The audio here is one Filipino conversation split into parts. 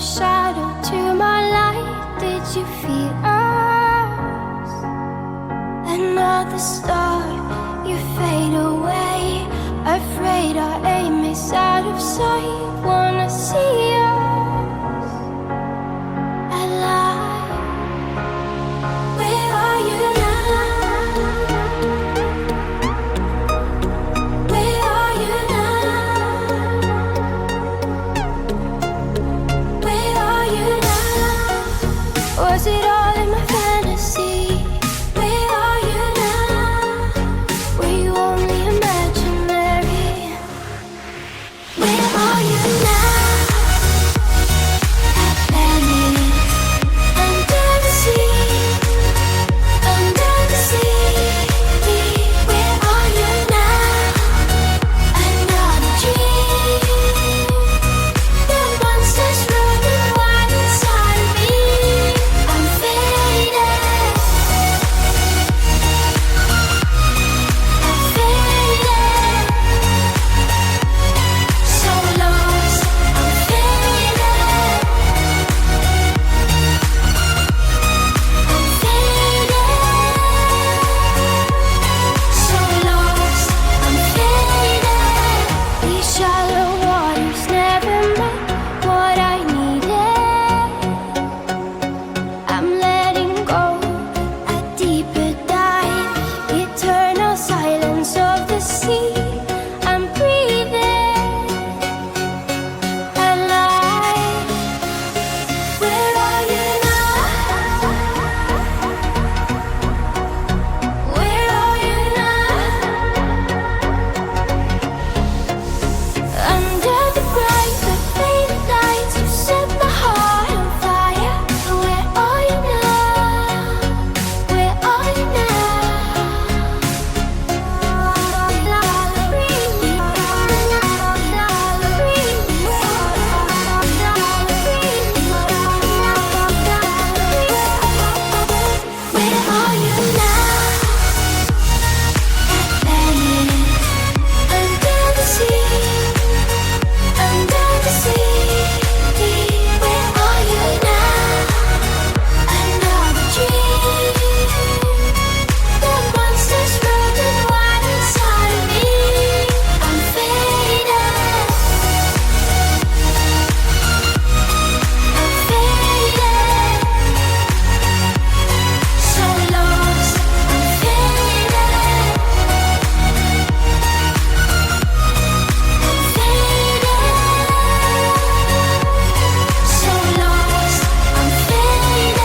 shadow to my light. Did you feel us? Another star, you fade away. Afraid our aim is out of sight. Wanna see us alive. Where are you now? Where are you now? Where are you now? Was it all in my fantasy? Where are you now? Were you only imaginary? Where are you now? Atlantis, under the sea, under the sea. Where are you now? Another dream. The monsters running wild inside of me. I'm faded. I'm faded. So lost. I'm faded. I'm faded. So lost. I'm faded. These shallow waters never met what I needed. I'm letting go, a deeper dive, eternal silence of the sea. I'm breathing alive. Where are you now? Where are you now? Under the bright but faded lights, you set my heart on fire. Where are you now? Where are you Where are you now? Atlantis, under the sea, under the sea. Where are you now? Another dream. The monsters running wild inside of me. I'm faded. I'm faded. So lost. I'm faded. I'm faded. So lost. I'm faded.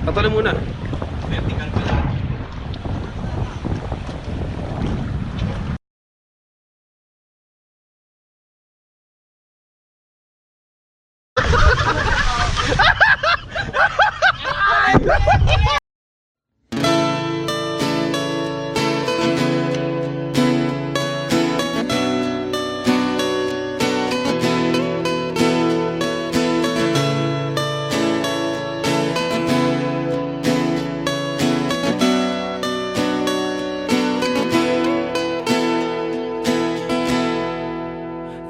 Tatanong muna. Vertical pala.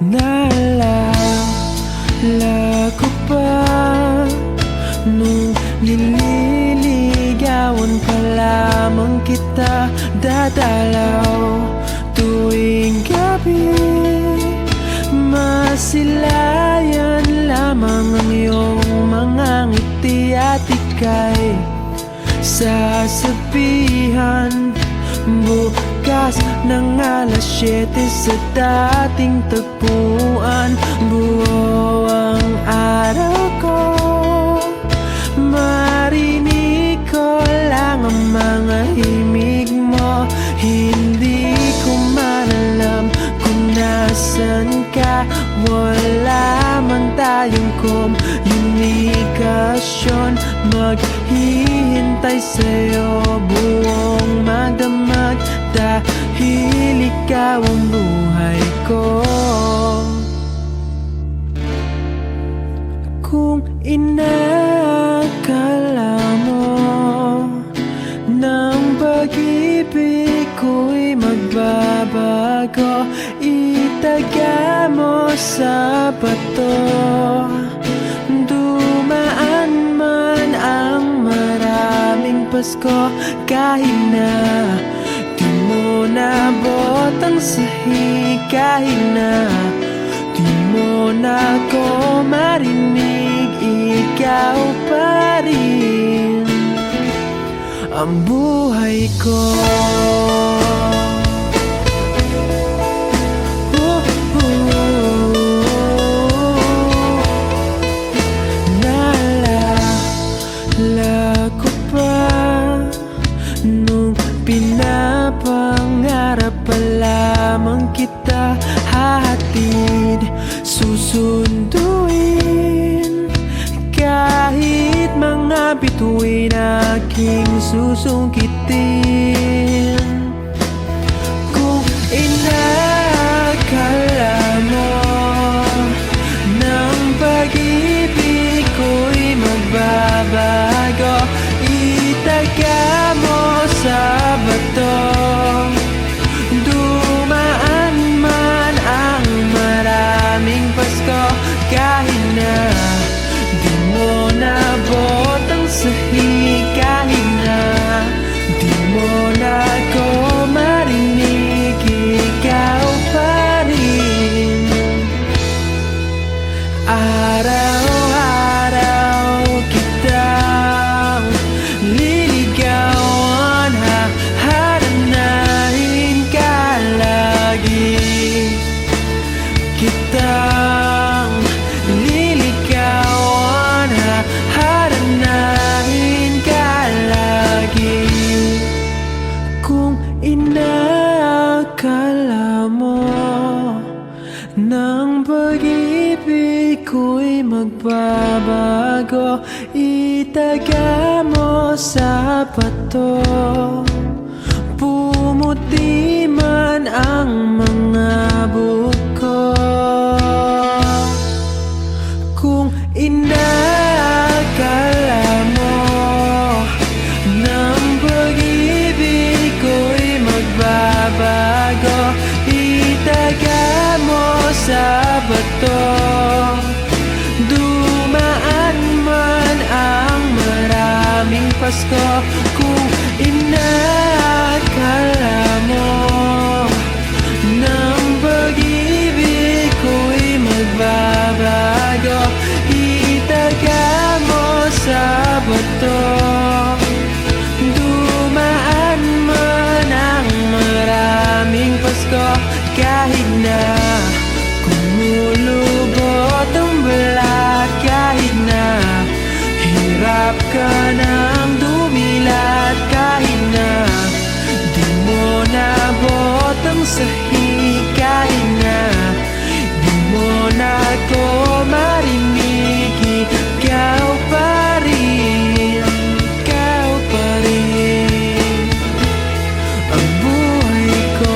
Naalala ko pa nung nililigawan pa lamang kita dadalaw tuwing gabi. Masilayan lamang ang iyong mga ngiti at ika'y sasabihan bukas ng alas 7 sa dating tagpuan. Buo ang araw ko, marinig ko lang ang mga himig mo. Hindi ko man alam kung nasan ka. Wala man tayong komunikasyon. Maghihintay sa'yo buong magdamag dahil ikaw ang buhay itaga mo sa bato. Dumaan man ang maraming Pasko, kahit na di mo nabot ang sahig, kahit na di mo na ko marinig, ikaw pa rin ang buhay ko. Naalala ko pa nung pinapangarap pa lamang kita, hahatid, susunduin, kahit mga bituin aking susungkitin. Kung inakala mo ng pag-ibig ko'y magbabago, itaga mo sa bato. Dumaan man ang maraming Pasko, kahit na di mo nabot ang sahig, kahit na di mo na ko marinig, ikaw pa rin. Araw-araw kitang liligawan, haharanahin ka lagi. Kitang liligawan, haharanahin ka lagi. Kung inaakala mo ng pag-ibig ko'y magbabago, itaga mo sa bato. Pumuti man ang mga buko. Kung inaakala mo ng pag-ibig ko'y magbabago, itaga mo sa bato. Dumaan man ang maraming Pasko, kung inaakala mo ng pag-ibig ko'y magbabago, itaga mo sa bato. Dumaan man ang maraming Pasko, kahit na kumulubot ang balat, kahit na hirap ka ng dumilat, kahit na di mo nabot ang sahig, kahit na di mo na ko marinig, ikaw pa rin, ikaw pa rin ang buhay ko.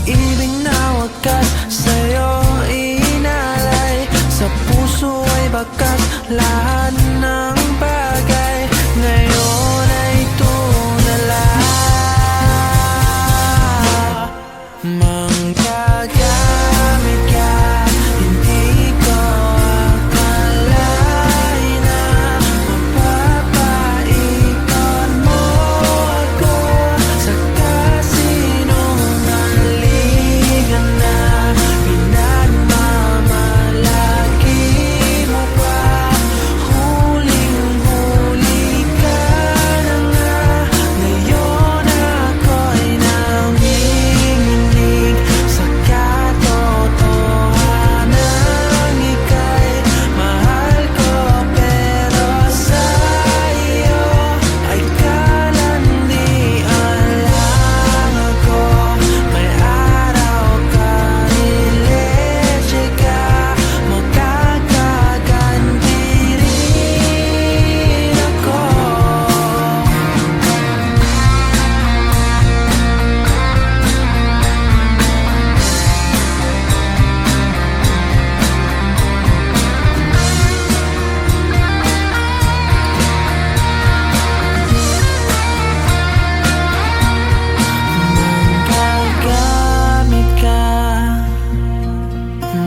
pag-ibig na wakas sa'yo inalay. Sa puso ay bakas lahat ng bagay. Ngayon ay tunala. Manggagamit ka, hindi ko akalain na mapapaikot mo ako sa kasinungalingan na pinagmamalaki mo pa. Huling-huli ka na nga, ngayon ako'y nanginginig sa katotohanan. Ika'y mahal ko, pero sa iyo ay kalandian lang ako. May araw ka, ileche ka, magkakaganti rin ako.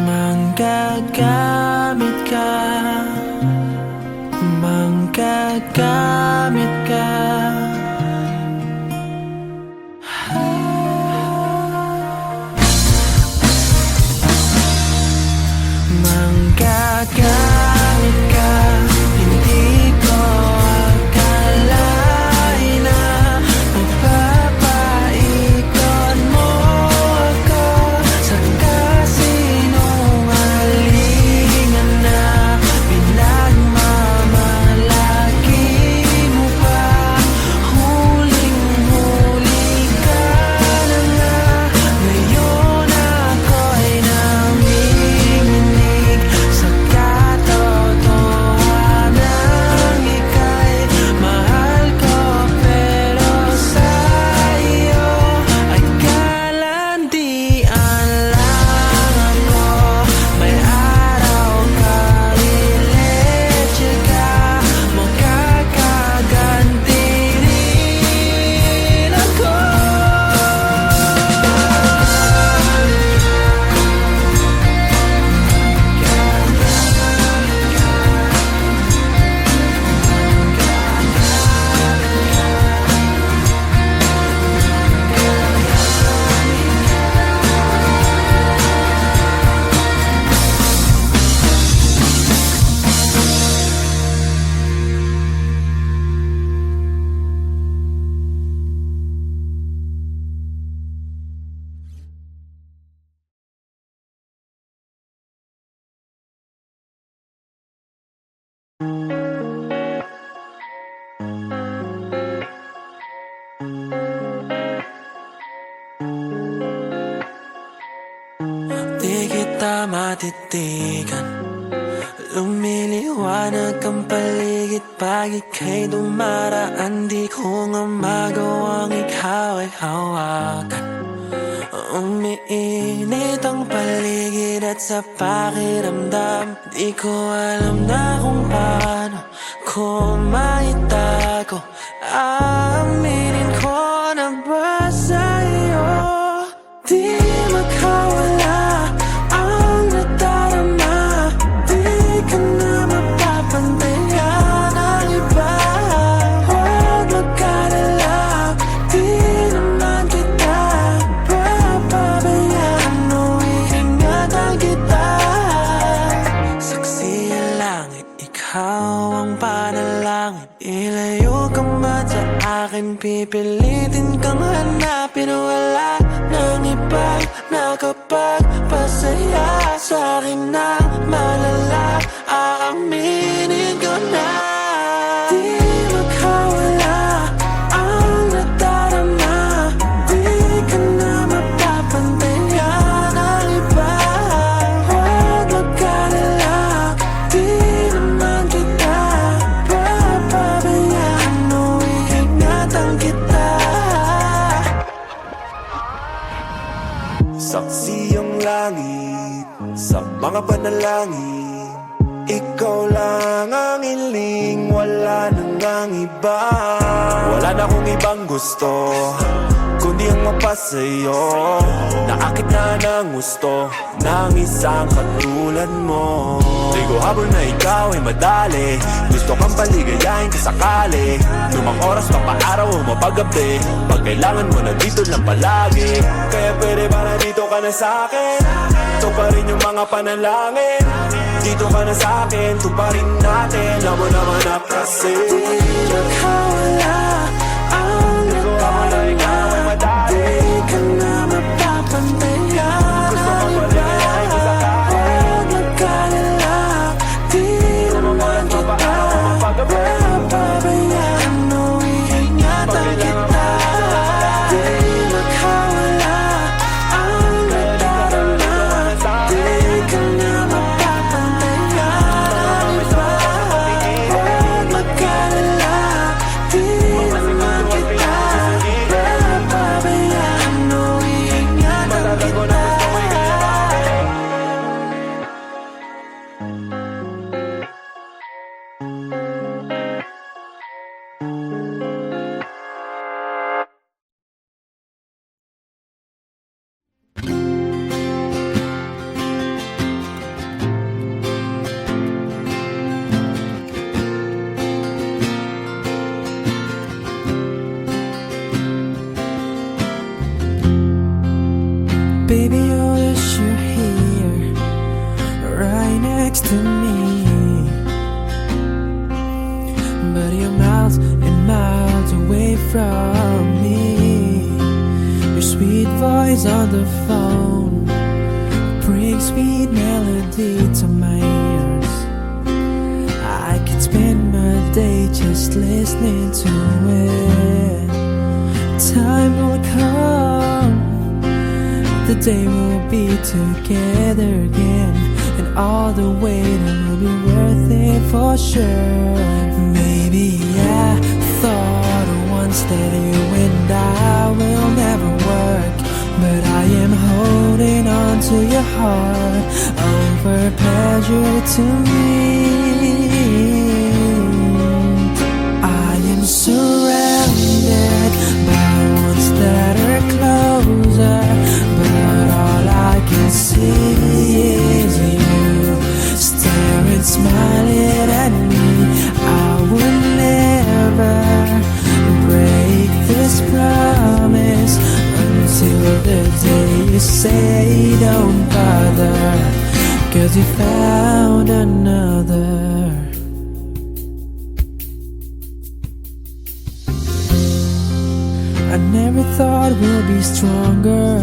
Manggagamit ka, manggagamit ka, manggagamit ka, hindi ko akalain na mapapaikot mo ako sa kasinungalingan na pinagmamalaki mo pa. Huling-huli ka na nga, ngayon ako'y nanginginig sa katotohanan. Ika'y mahal ko, pero sa iyo ay kalandian lang ako. May araw ka, ileche ka, magkakaganti rin ako. Di kita matitigan, lumiliwanag ang paligid pag ika'y dumaraan. Di ko nga magawang ikaw ay hawakan. Umiinit ang paligid at sa pakiramdam, di ko alam na kung paano ko maitago. Aminin ko na ba sa'yo di makawala ang nadarama. Di ka na mapapantayan ng iba. Huwag magkalala, di naman kita papabayaan. Iingatan kita. Saksi ang langit, ikaw ang panalangin. Ilayo ka man sa akin, pipilitin kang hanapin. Wala nang ibang nakapagpasaya sa'kin na malala. Aaminin ko na di makawala ang nadarama. Di ka na mapapantayan ng iba. Huwag magkalala, di naman kita papabayaan. Iingatan kita. Saksi ang langit sa mga panalangin. Ikaw lang ang hiling, wala nang ang iba. Wala na akong ibang gusto, kundi ang mapasa'yo. Naakit na ng gusto ng isang katulad mo. Di ko habol na ikaw ay madali, gusto kang paligayahin kasakali. Lumang oras pa paaraw o mapagabi, pag kailangan mo nandito lang palagi. Kaya pwede ba na dito ka na sa'kin? Ito pa rin yung mga panalangin. Dito ka na sa'kin, tuparin natin. Alam mo naman na kasi di makawala ang nadarama. Di ka na mapapantayan. Gusto kang paligayahin ko sakali. Huwag magkalala, di naman kita papabayaan mo, iingatan kita. Di makawala ang nadarama. Di ka na mapapantayan. Huwag magkalala, di naman kita papabayaan mo, iingatan kita. Baby, I wish you're here, right next to me. But you're miles and miles away from me. Your sweet voice on the phone brings sweet melody to my ears. I could spend my day just listening to it. Time will come, the day we'll be together again, and all the wait will be worth it for sure. Maybe I thought once that you and I will never work, but I am holding on to your heart over pleasure to meet. I am surrounded by ones that are closer, but all I can see is you staring, smiling at me. I will never break this promise until the day you say don't bother, 'cause you found another. I never thought we'll be stronger,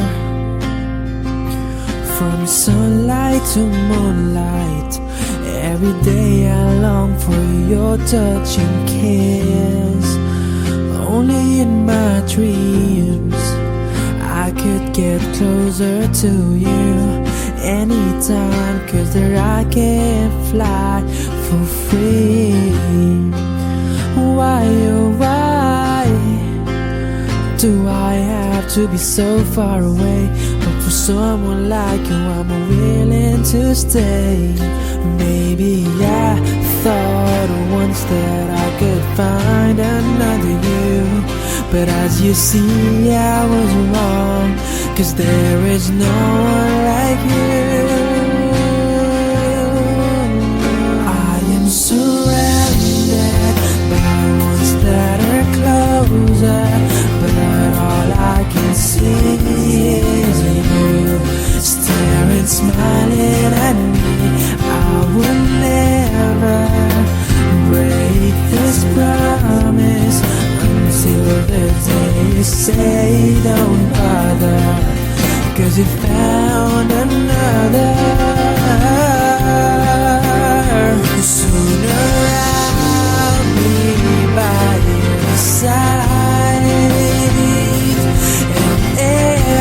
from sunlight to moonlight. Every day I long for your touch and kiss. Only in my dreams I could get closer to you anytime, 'cause there I can fly for free. Why, oh why do I have to be so far away? But for someone like you, I'm willing to stay. Maybe I thought once that I could find another you, but as you see, I was wrong, 'cause there is no one like you. I am surrounded by ones that are closer, but all I can see is you staring, smiling at me. I will never break this promise until the day you say don't bother, 'cause you found another. Sooner I'll be by your side, and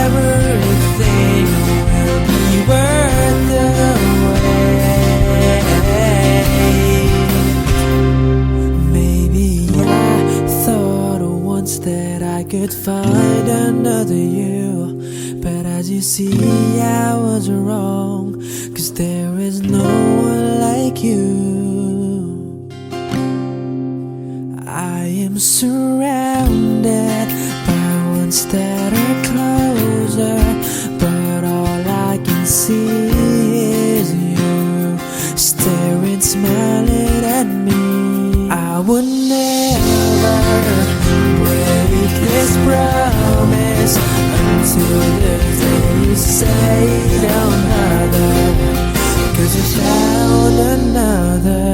everything will be worth the wait. Maybe I thought once that I could find another you, but as you you see I was wrong, 'cause there is no one like you. I am surrounded by ones that are closer, but all I can see is you staring, smiling at me. I would never break this promise until the day you say another, 'cause you found another.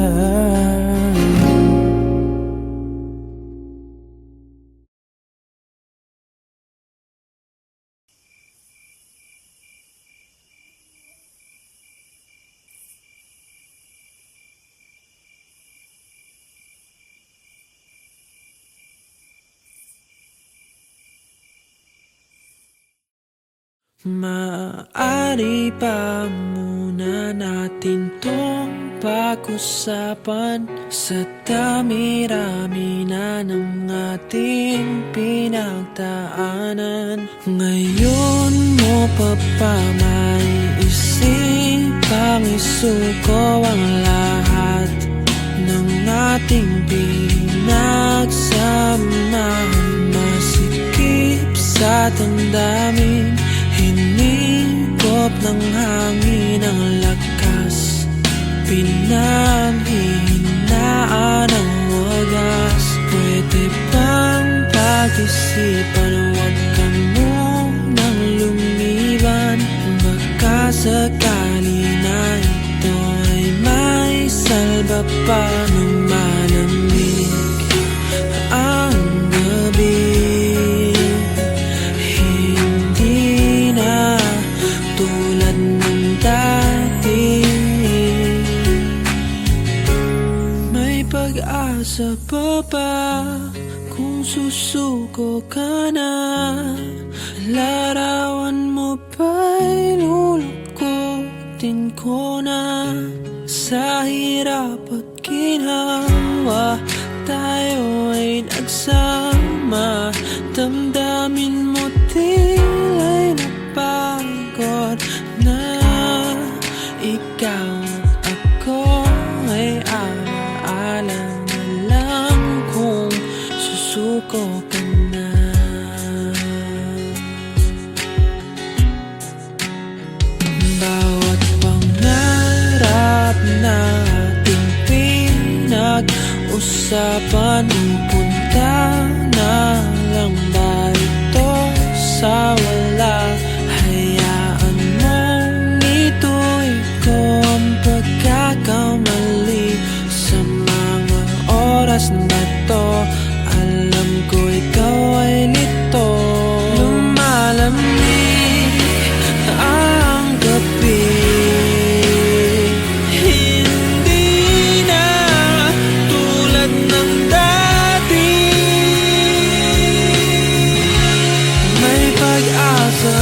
Maaari pa muna natin tong pag-usapan sa dami-rami na ng ating pinagdaanan. Ngayon mo pa ba may isipang isuko ang lahat ng ating pinagsamahan? Masikip sa damdamin, hinigop ng hangin ang lakas, pinanghihinaan ang wagas. Pwede bang pag-isipan, huwag ka munang lumiban? Baka sakali na ito ay may salba pa ng malamig ang gabi. Sa baba, kung susuko ka na, larawan mo ba'y lulukutin ko na? Sa hirap at ginhawa, tayo ay nagsama. Damdamin mo tila'y napagod na. Ikaw at ako ay alaala suko ka na. Bawat pangarap na ating pinag-usapan, punta na lang ba ito sa wala? Hayaan mong ito'y ko ang pagkakamali sa mga oras na to. Alam ko ikaw ay lito, lumalamig ang gabi. Hindi na tulad ng dati. May pag-asa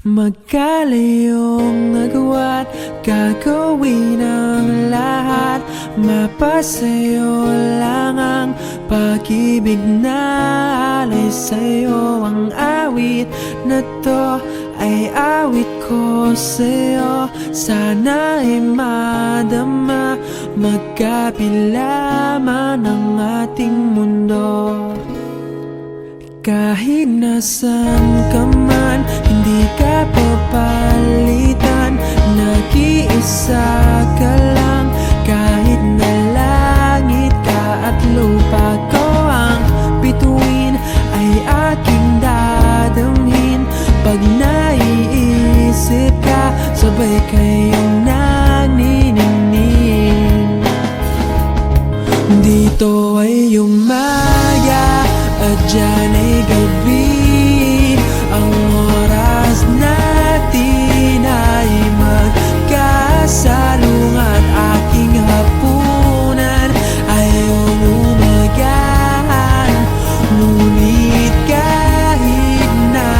Magkalayong nagawa't gagawin ang lahat. Mapasayo lang ang pag-ibig na alay sa'yo. Ang awit na to ay awit ko sa'yo. Sana ay madama, magkapila man ang ating mundo. Kahit nasan ka man, hindi ka papalitan. Nag-iisa ka lang, kahit na langit ka at lupa ko ang bituin, ay aking dadamhin. Pag naiisip ka, sabay kayong naniningning. Dito ay umaga at dyan ay gabi. Ang oras natin ay magkasalungat. Aking hapunan ay umagahan. Ngunit kahit na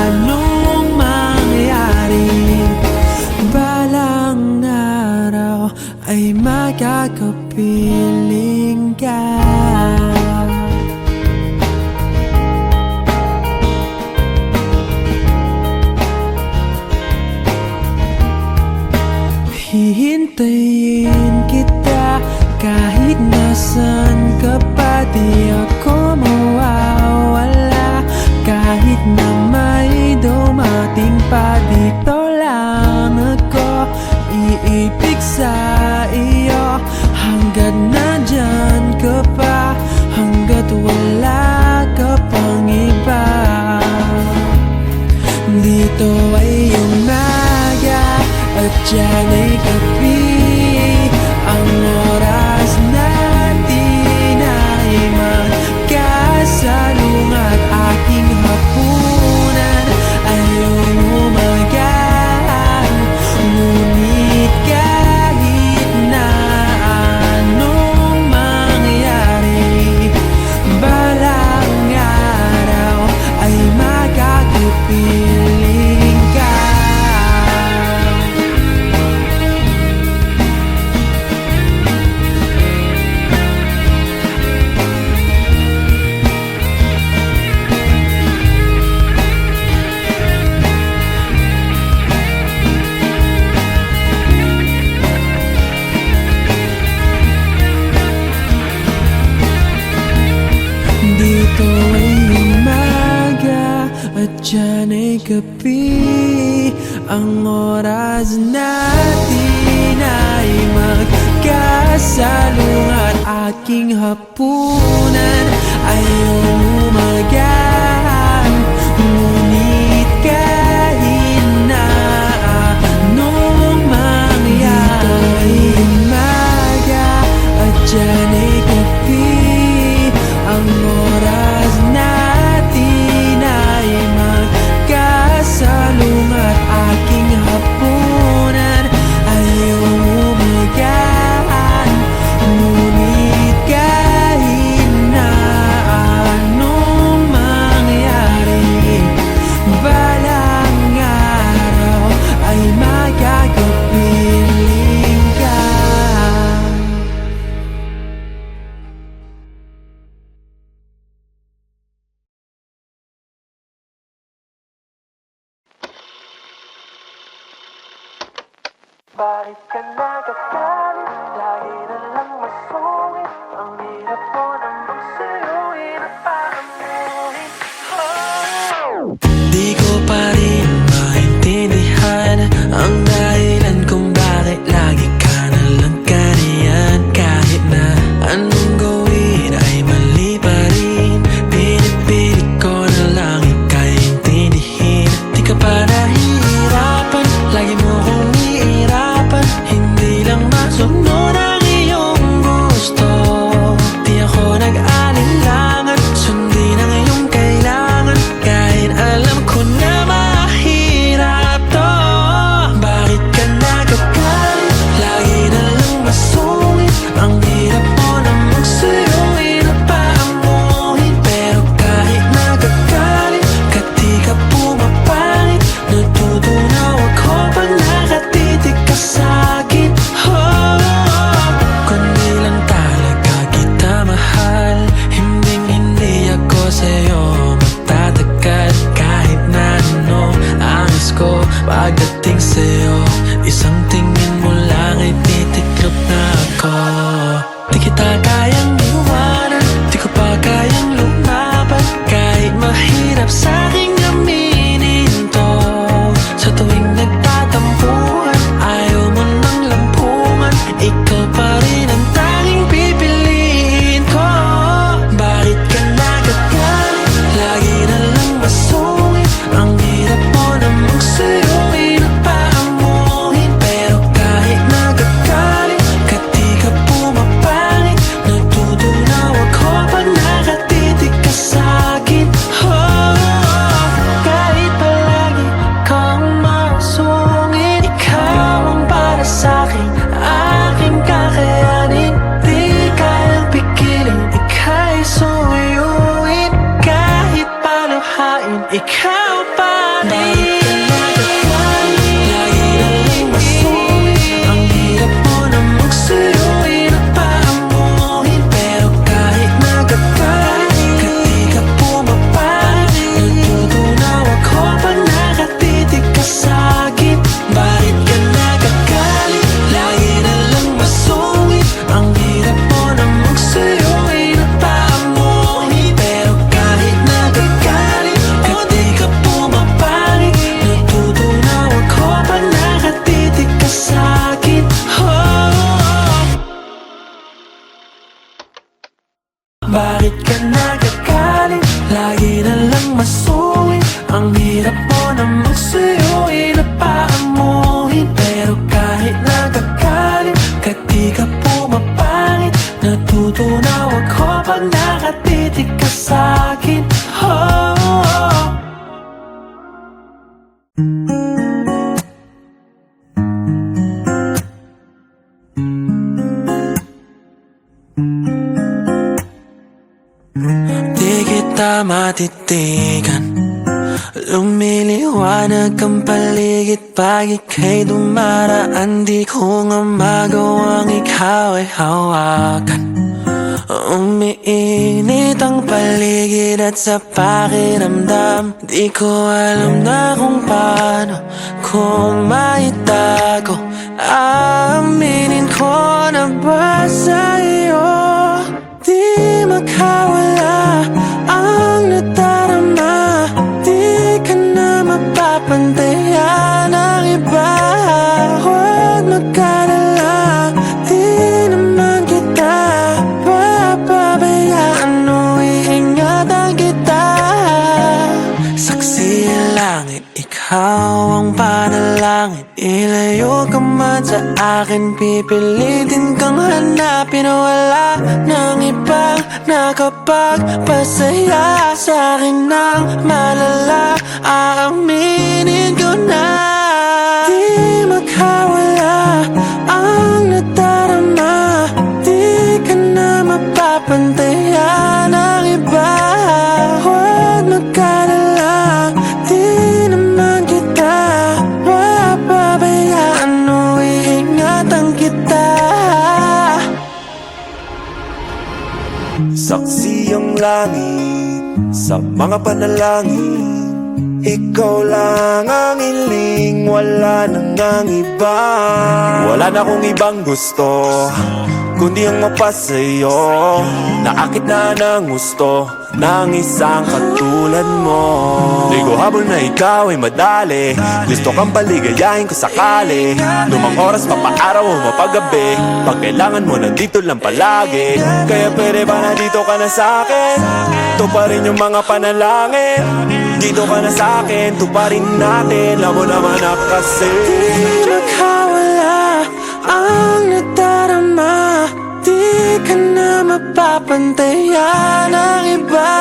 anong mangyari, balang araw ay makakapiling ka. Hihintayin kita kahit nasan ka pa. Di ako mawawala kahit na may dumating pa. Dito lang ako iibig sa iyo, hanggat nandyan ka pa, hanggat wala ka pang iba. Dito ay umaga at dyan ay gabi. Ang oras natin ay magkasalungat. Aking hapunan ay umagahan. Ngunit kahit na anong mangyari, balang araw ay makakapiling ka. Dito ay umaga at dyan ay gabi. Ang oras natin ay magkasalungat. Aking hapunan ay umagahan. Ngunit kahit na anong mangyari, dito ay umaga at dyan ay gabi. Ang oras natin ay magkasalungat. Aking hapunan ay umagahan. Ngunit kahit na anong mangyari, balang araw ay magkakapiling ka. Bakit ka nagagalit? Lagi na lang masungit. Ang hirap mo namang suyuin at pakamuhin. Di ko pa rin maintindihan ang dahilan kung bakit lagi ka na lang ganyan. Kahit na anong gawin ay mali pa rin, pinipilit ko na lang ika'y intindihin. Di ka pa nahihirapan, lagi mo kong iirapan. Hindi lang masunod ang iyong Bakit ka nagagalit? Lagi na lang masungit. Ang hirap mo na magsuyuin at paamuhin. Pero kahit nagagalit, kahit di ka pumapangit, natutunaw ako pag nakatitig ka sa'kin. Oh, oh. Di kita matitigan, lumiliwanag ang paligid pag ika'y dumaraan. Di ko nga magawang ikaw ay hawakan. Umiinit ang paligid at sa pakiramdam, di ko alam na kung paano kung maitago. Aminin ko na ba sa'yo, di makawala ang nadarama. Di ka na mapapantayan ng iba. Huwag mag-alala, di naman kita papabayaan o iingatan kita. Saksi ang langit, ikaw ang panalangin. Ilayo ka man sa akin, pipilitin kang hanapin. Wala nang ibang nakapagpasaya sa'kin ng malala. Aaminin ko na di makawala ang nadarama. Di ka na mapapantayan ng iba. Huwag mag-alala, di naman kita papabayaan o iingatan kita. Saksi ang langit sa mga panalangin. Ikaw lang ang hiling, wala nang ang iba. Wala na akong ibang gusto kundi ang mapasa'yo. Naakit na ng gusto ng isang katulad mo. Di ko habol na ikaw ay madali, gusto kang paligayahin ko sakali. Lumang oras papaaraw o mapagabi, pag kailangan mo nandito lang palagi. Kaya pwede ba nandito ka na sa'kin? Tuparin yung mga panalangin. Dito ka na sa'kin, tuparin natin. Alam mo naman na kasi di makawala ang nadarama. Di ka na mapapantayan ng iba.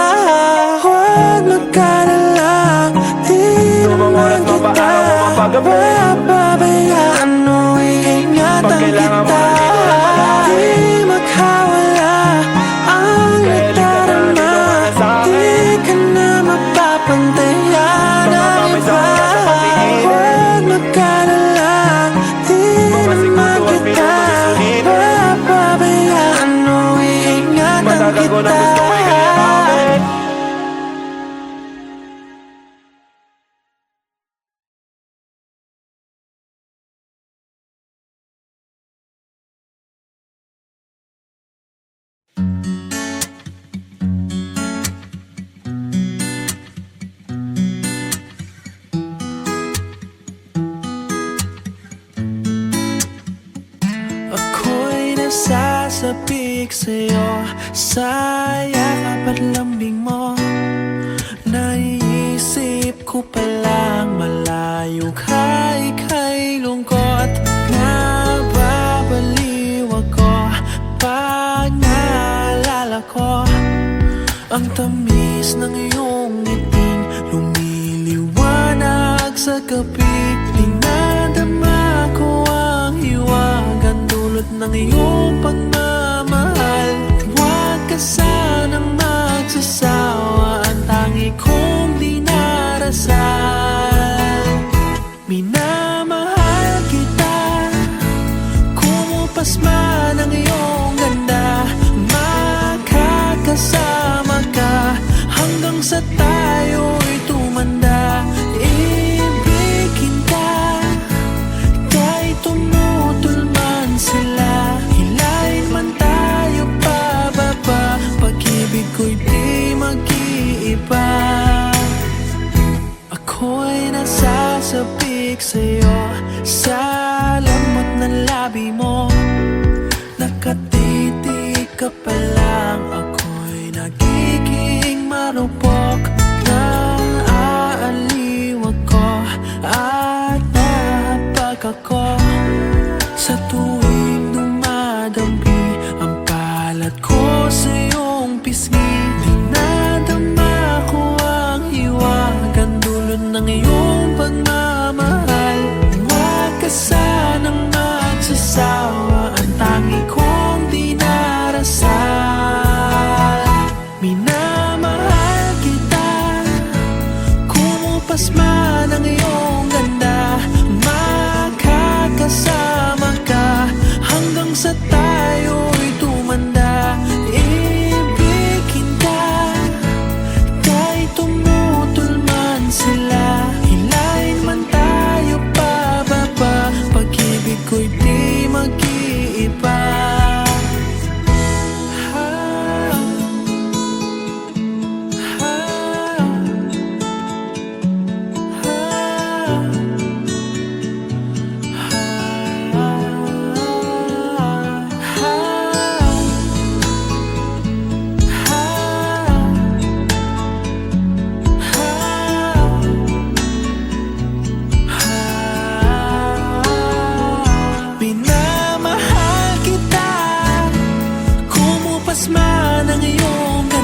Huwag mag-alala, di naman kita papabayaan o iingatan kita. Di makawala ang nadarama. Di ka na mapapantayan ng iba. Huwag mag-alala, di naman kita papabayaan o iingatan Matatago na kita. gusto ko ay kaya namin. Ako'y nasasabik sa'yo, sa yakap at lambing mo. Naiisip ko palang malayo ka, ika'y lungkot. Nababaliw ako pag naalala ko ang tamis ng iyong ngiting lumiliwanag sa gabi. Dinadama ko ang hiwagan dulot ng iyong pagmamahal. Huwag ka sanang magsasawa, ang tangi kong dinarasal. Minamahal kita, kumupas man ang iyong ganda. Makakasama ka hanggang sa tayo'y tumanda. Ibigin ka kahit tumutol man sila. Hilahin man tayo pababa, pag-ibig ko'y di mag-iiba. Ako'y nasasabik sa'yo, sa lamot ng labi mo. Nakatitig ka pa lang, ako'y lumipas man ang iyong